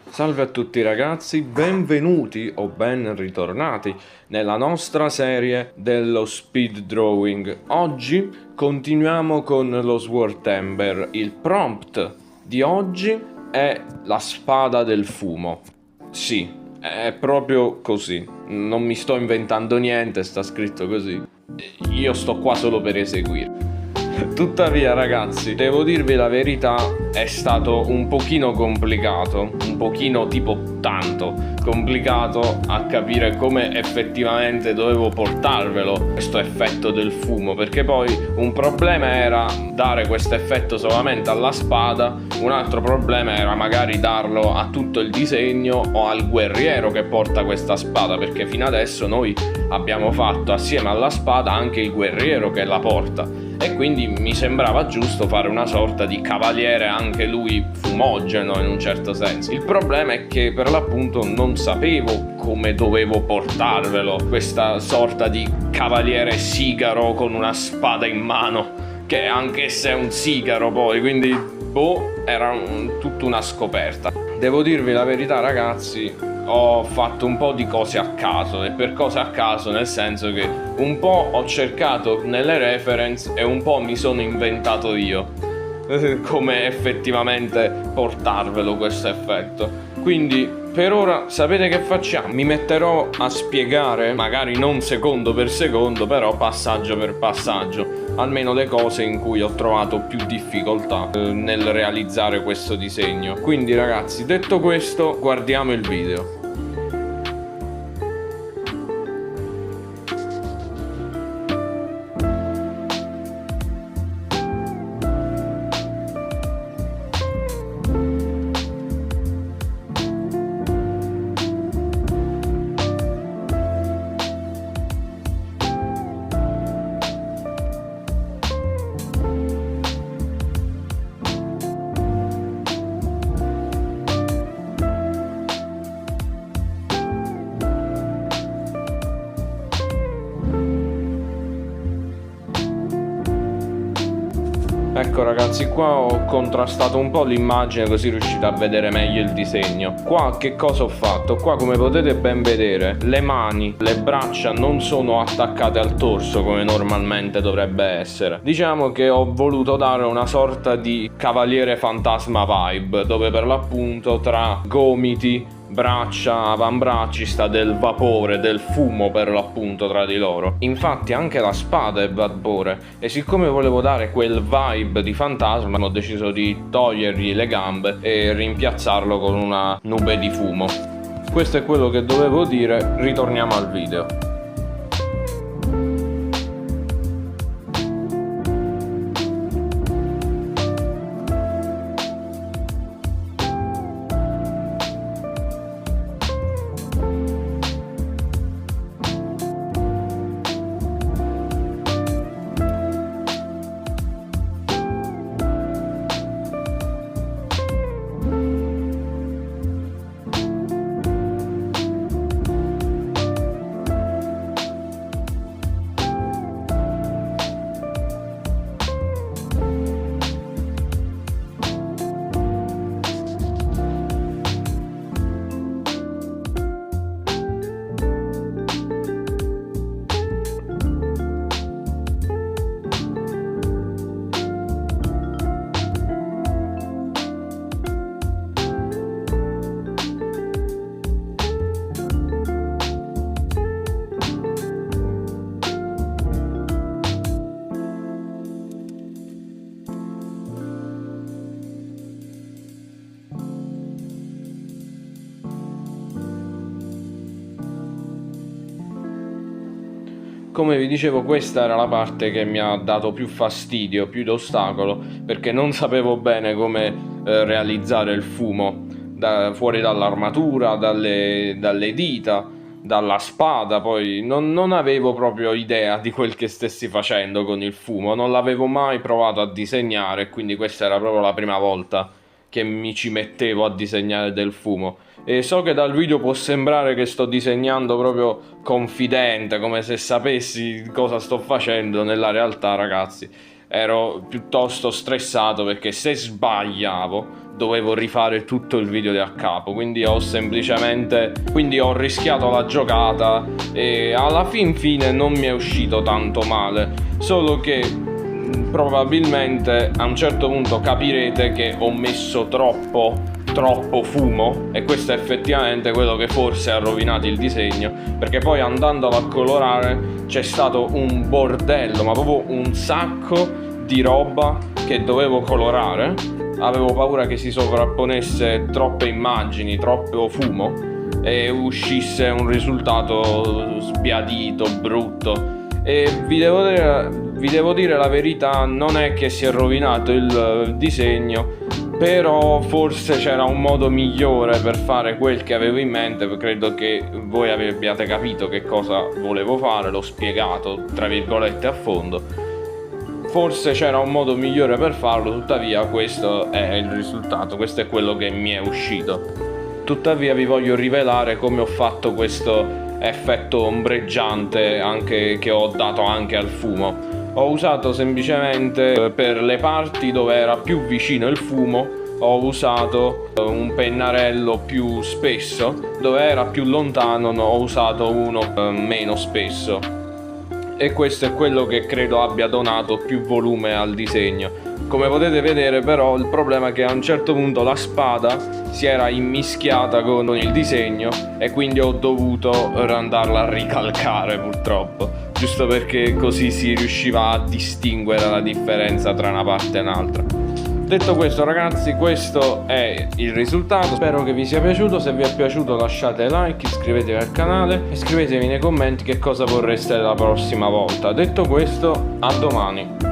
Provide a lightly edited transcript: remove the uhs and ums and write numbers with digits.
Salve a tutti ragazzi, benvenuti o ben ritornati nella nostra serie dello speed drawing. Oggi continuiamo con lo Sword Ember. Il prompt di oggi è la spada del fumo. Sì, è proprio così, non mi sto inventando niente, sta scritto così. Io sto qua solo per eseguire. Tuttavia ragazzi, devo dirvi la verità, è stato un pochino complicato, un pochino tipo tanto complicato a capire come effettivamente dovevo portarvelo questo effetto del fumo, perché poi un problema era dare questo effetto solamente alla spada, un altro problema era magari darlo a tutto il disegno o al guerriero che porta questa spada, perché fino adesso noi abbiamo fatto assieme alla spada anche il guerriero che la porta. E quindi mi sembrava giusto fare una sorta di cavaliere anche lui fumogeno in un certo senso. Il problema è che per l'appunto non sapevo come dovevo portarvelo, questa sorta di cavaliere sigaro con una spada in mano, che anche se è un sigaro poi, quindi era tutta una scoperta. Devo dirvi la verità ragazzi, ho fatto un po' di cose a caso, e per cose a caso nel senso che un po' ho cercato nelle reference e un po' mi sono inventato io come effettivamente portarvelo questo effetto. Quindi per ora sapete che facciamo? Mi metterò a spiegare, magari non secondo per secondo, però passaggio per passaggio, almeno le cose in cui ho trovato più difficoltà nel realizzare questo disegno. Quindi ragazzi, detto questo, guardiamo il video. Ecco ragazzi, qua ho contrastato un po' l'immagine così riuscite a vedere meglio il disegno. Qua che cosa ho fatto? Qua come potete ben vedere le mani, le braccia non sono attaccate al torso come normalmente dovrebbe essere. Diciamo che ho voluto dare una sorta di cavaliere fantasma vibe, dove per l'appunto tra gomiti, braccia, avambracci sta del vapore, del fumo per l'appunto tra di loro. Infatti anche la spada è vapore, e siccome volevo dare quel vibe di fantasma ho deciso di togliergli le gambe e rimpiazzarlo con una nube di fumo. Questo è quello che dovevo dire, ritorniamo al video. Come vi dicevo, questa era la parte che mi ha dato più fastidio, più d'ostacolo, perché non sapevo bene come realizzare il fumo fuori dall'armatura, dalle dita, dalla spada. Poi non avevo proprio idea di quel che stessi facendo con il fumo, non l'avevo mai provato a disegnare, quindi questa era proprio la prima volta che mi ci mettevo a disegnare del fumo. E so che dal video può sembrare che sto disegnando proprio confidente, come se sapessi cosa sto facendo. Nella realtà, ragazzi, ero piuttosto stressato perché se sbagliavo dovevo rifare tutto il video da capo, quindi ho rischiato la giocata e alla fine non mi è uscito tanto male, solo che probabilmente a un certo punto capirete che ho messo troppo fumo, e questo è effettivamente quello che forse ha rovinato il disegno, perché poi andandolo a colorare c'è stato un bordello, ma proprio un sacco di roba che dovevo colorare. Avevo paura che si sovrapponesse troppe immagini, troppo fumo e uscisse un risultato sbiadito, brutto. E vi devo dire la verità, non è che si è rovinato il disegno, però forse c'era un modo migliore per fare quel che avevo in mente. Credo che voi abbiate capito che cosa volevo fare, l'ho spiegato tra virgolette a fondo. Forse c'era un modo migliore per farlo, tuttavia questo è il risultato, questo è quello che mi è uscito. Tuttavia vi voglio rivelare come ho fatto questo effetto ombreggiante che ho dato anche al fumo. Ho usato semplicemente per le parti dove era più vicino il fumo, ho usato un pennarello più spesso, dove era più lontano ho usato uno meno spesso, e questo è quello che credo abbia donato più volume al disegno. Come potete vedere però il problema è che a un certo punto la spada si era immischiata con il disegno e quindi ho dovuto andarla a ricalcare purtroppo, giusto perché così si riusciva a distinguere la differenza tra una parte e un'altra. Detto questo ragazzi, questo è il risultato, spero che vi sia piaciuto. Se vi è piaciuto lasciate like, iscrivetevi al canale e scrivetemi nei commenti che cosa vorreste la prossima volta. Detto questo, a domani.